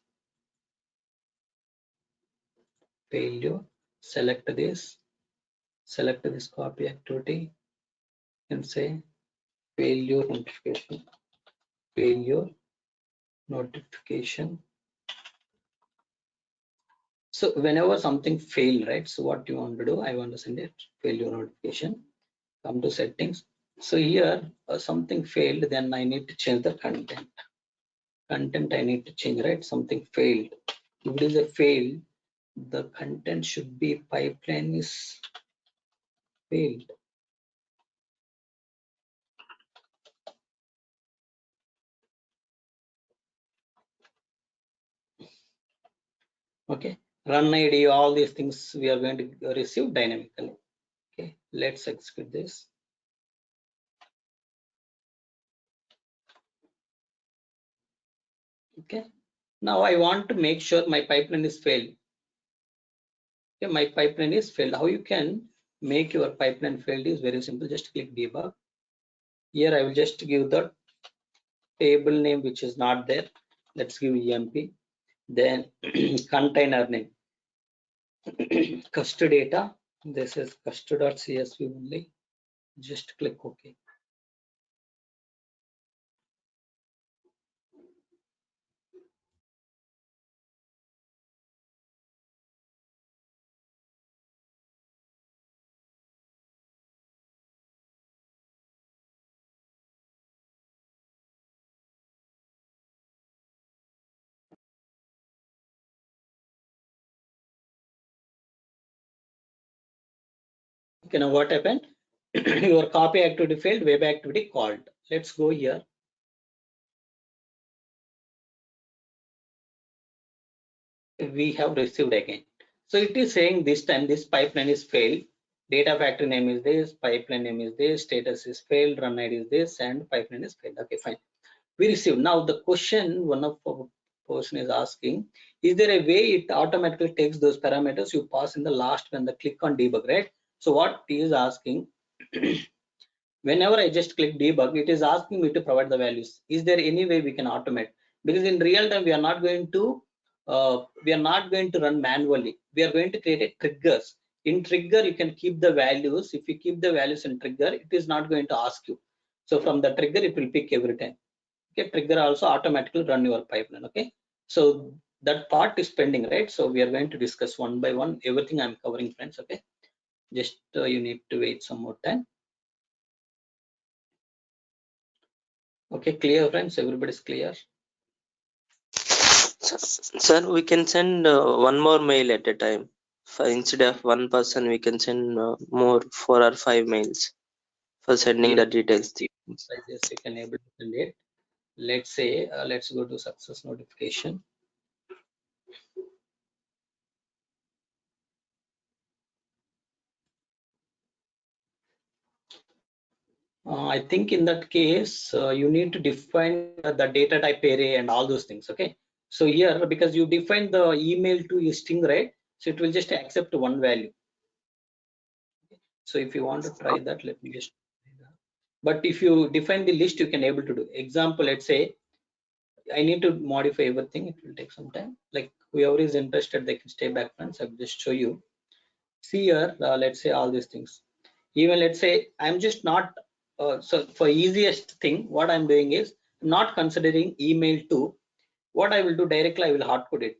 failure, select this copy activity and say failure notification. So whenever something fail, right, so what you want to do, I want to send it failure notification. Come to settings. So here something failed, then I need to change the content I need to change, right? Something failed. If it is a fail, the content should be pipeline is failed. Okay, run ID, all these things we are going to receive dynamically. Okay, let's execute this. Okay, now I want to make sure my pipeline is failed. Okay, my pipeline is failed. How you can make your pipeline failed is very simple. Just click debug. Here I will just give the table name which is not there. Let's give emp. Then container name cust data. This is cust.csv only. Just click OK. Okay, now what happened? Your copy activity failed, web activity called. Let's go here. We have received again. So it is saying this time this pipeline is failed. Data factory name is this, pipeline name is this, status is failed, run ID is this, and pipeline is failed. Okay, fine. We received. Now the question one of our person is asking, is there a way it automatically takes those parameters you pass in the last when the click on debug, right? So what he is asking, whenever I just click debug, it is asking me to provide the values. Is there any way we can automate? Because in real time we are not going to run manually. We are going to create a triggers. In trigger you can keep the values. If you keep the values in trigger, it is not going to ask you. So from the trigger it will pick every time. Okay, trigger also automatically run your pipeline. Okay, so that part is pending, right? So we are going to discuss one by one everything I'm covering, friends. Okay, just you need to wait some more time. Okay, clear, friends? Everybody's clear? Sir, we can send one more mail at a time. Instead of one person, we can send more 4 or 5 mails for sending Yes, the details. yes, you can able to send it. Let's say, let's go to success notification. I think in that case, you need to define the data type array and all those things. Okay. So here, because you define the email to a string, right? So it will just accept one value. So if you want to try that, let me just. But if you define the list, you can able to do. Example, let's say I need to modify everything. It will take some time. Like whoever is interested, they can stay back, friends. I'll just show you. See here, let's say all these things. Even let's say I'm just not. So for easiest thing, what I'm doing is not considering email to. What I will do directly, I will hard code it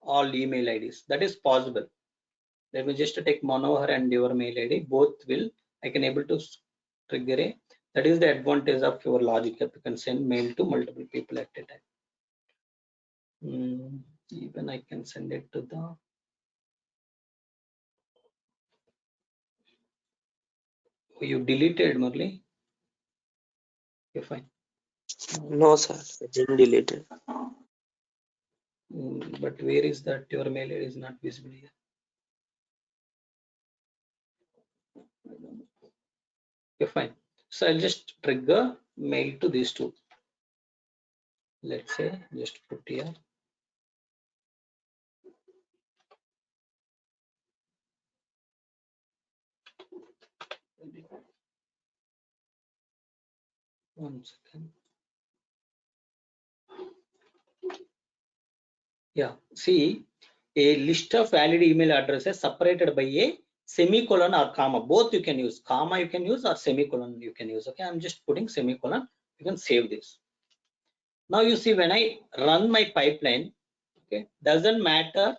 all email IDs. That is possible. Let me just take Manohar and your mail ID. Both will. I can able to trigger a. That is the advantage of your logic app. You can send mail to multiple people at a time. Even I can send it to the. Oh, you deleted Murli. Okay, fine. No, sir, I didn't delete it. But where is that? Your mail ID is not visible here. Okay, fine. So I'll just trigger mail to these two. Let's say just put here. One second. Yeah, see, a list of valid email addresses separated by a semicolon or comma. Both you can use. Comma you can use or semicolon you can use. Okay, I'm just putting semicolon. You can save this. Now you see when I run my pipeline, okay, doesn't matter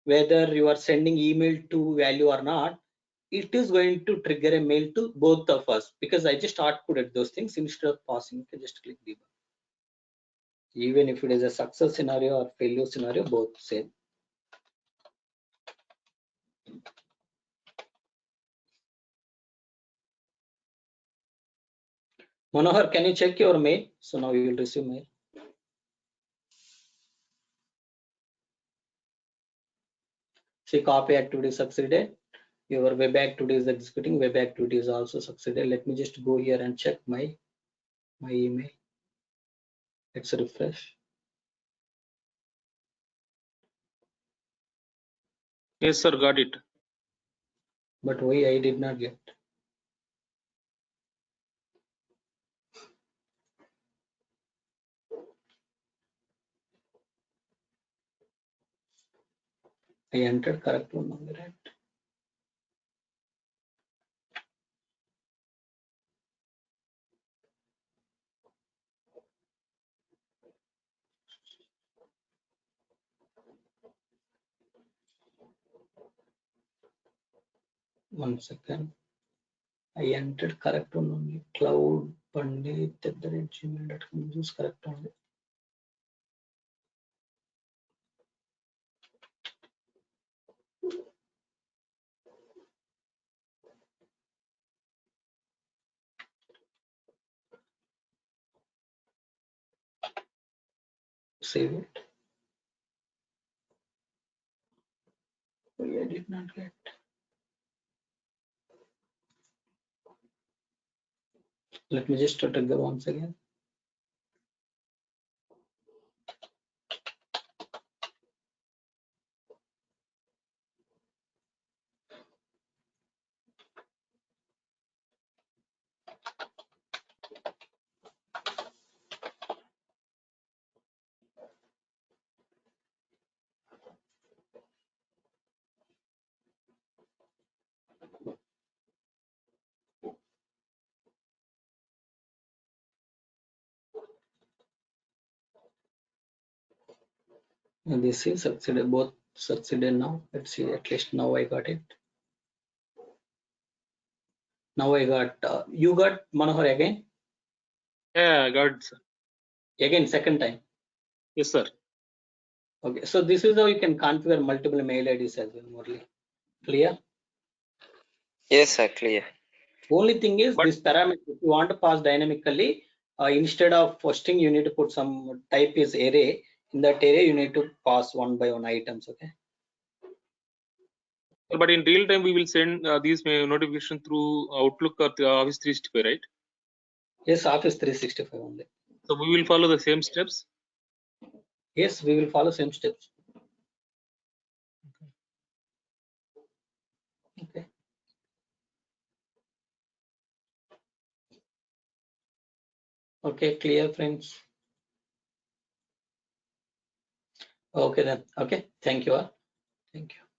whether you are sending email to value or not, it is going to trigger a mail to both of us because I just outputted those things instead of passing. You can just click debug. Even if it is a success scenario or failure scenario, both same. Manohar, can you check your mail? So now you will receive mail. See, copy activity succeeded. Your web activity is executing. Web activity is also succeeded. Let me just go here and check my email. Let's refresh. Yes, sir, got it. But why I did not get? I entered correct one only, right? One second. I entered correct one only. Cloud pandit@gmail.com. Use correct only. Save it. Why I did not get? Let me just trigger once again. And this is succeeded. Both succeeded now. Let's see. At least now I got it. Now I got. You got Manohar again. Yeah, got it, sir. Again, second time. Yes, sir. Okay. So this is how you can configure multiple mail IDs as well. Murali. Clear? Yes, sir, clear. Only thing is But- this parameter. If you want to pass dynamically, instead of posting, you need to put some type is array. In that array, you need to pass one by one items. Okay. But in real time, we will send these notification through Outlook or the Office 365, right? Yes, Office 365 only. So we will follow the same steps. Yes, we will follow same steps. Okay. Okay, clear, friends. Okay then. Okay. Thank you all. Thank you.